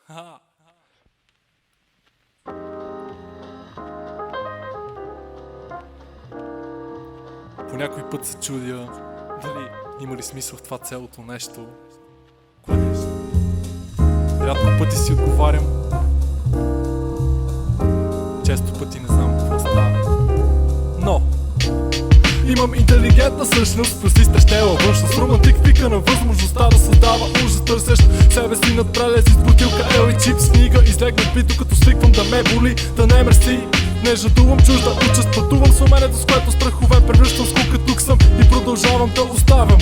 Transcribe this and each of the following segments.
По някой път се чудя дали има ли смисъл в това цялото нещо. Рядко пъти си отговарям, често пъти не знам какво става. Но имам интелигентна същност, плюс изтрещела външност. Романтик пика на възможността да създава ужас. Търсещ себе си над прелез из бутилка ел и чипс. Книга излегнат бит, докато свиквам да ме боли, да не мерси. Не жадувам чужда участ, пътувам с уменето, с което страхове превръщам скука. Тук съм и продължавам да оставям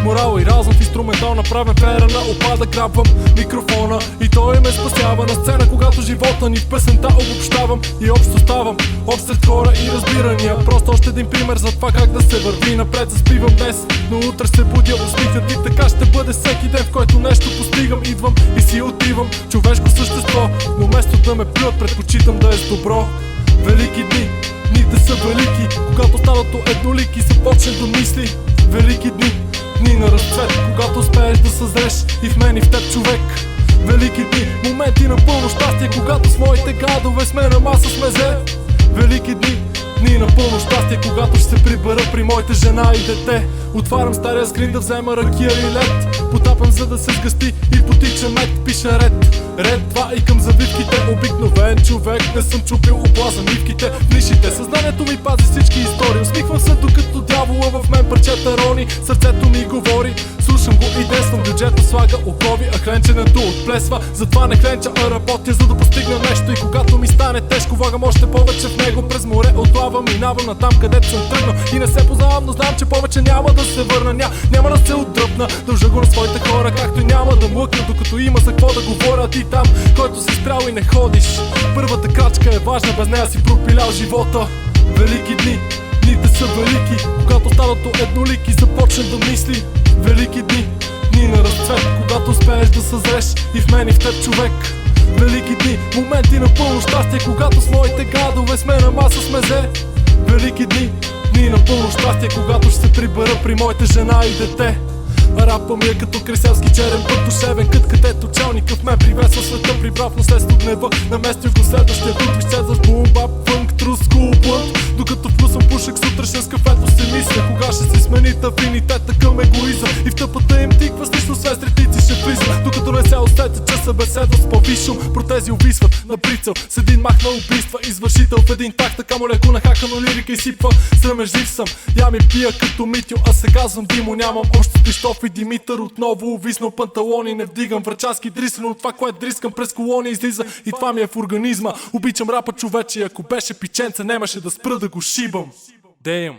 морал и разум в инструментал, направен в ера на опада. Грабвам микрофона и той ме спасява на сцена, когато живота ни в песента обобщавам и общо ставам общ сред хора и разбирания. Просто още един пример за това как да се върви напред. Заспивам днес, но утре се будя усмихнат и така ще бъде всеки ден, в който нещо постигам. Идвам и си отивам, човешко същество, но вместо да ме плюят, предпочитам да е с добро. Велики дни, дните са велики, когато станато еднолики започне да мисли. Велики дни, дни на разцвет, когато успееш да съзреш и в мен и в теб човек. Велики дни, моменти на пълно щастие, когато с моите гадове сме на маса с мезе. Велики дни, дни на пълно щастие, когато ще се прибера при моите жена и дете. Отварям стария скрин да взема ракия или лед, потапам за да се сгъсти и потича мед. Пиша ред 2 и към завивките. Обикновен човек, не съм чупил облаза нивките в нишите. Съзнанието ми пази всички истории. Усмихвам се докато дявола в мен парчета рони. Сърцето ми говори, слушам го и действам. Бюджета слага окови, а хленченето отплесва. Затова не хленча, а работя, за да постигна нещо. И когато ми стане тежко, влагам още повече в него. През море отлавам, минавам на там, където съм тръгнал. И не се познавам, но знам, че повече няма да се върна. Няма да се отдръпна, дължа го на своите хора, както и няма да млъкна, докато има за какво да говоря. Ти там, който си спрял и не ходиш, първата крачка е важна, без нея си пропилял живота. Велики дни, дните са велики, когато станато еднолики започне да мисли. Велики дни, дни на разцвет, когато успееш да съзреш и в мен и в теб човек. Велики дни, моменти на пълно щастие, когато с моите гадове сме на маса с мезе. Велики дни, дни на пълно щастие, когато ще се прибера при моите жена и дете. Рапа ми е като кресявски черен път, душевен кът, където челника в мен приветства света. Прибрав наследство гнева, наместил го следващия дух. Изчезваш бум-бап, фънк, трус, блънт. Докато вкусвам пушек сутрешен с кафето си мисля, кога ще се смени афинитета към егоизъм. И в тъпата им тиква с нищо свет средици ще влизам, докато не се усетят, че събеседва с по-висшум. Протези увисват на прицел с един мах на убийства. Извършител в един так, така му леко нахакано лирика изсипва. Срамежлив съм, я ми пия като Митю, а се казвам Димо. Нямам общо с Пищов и Димитър, отново увиснал панталони. Не вдигам врачански дрисен, от това, което дрискам през колони излиза. И това ми е в организма. Обичам рапа, човече, ако беше пиченце, немаше да спра да го шибам. Damn.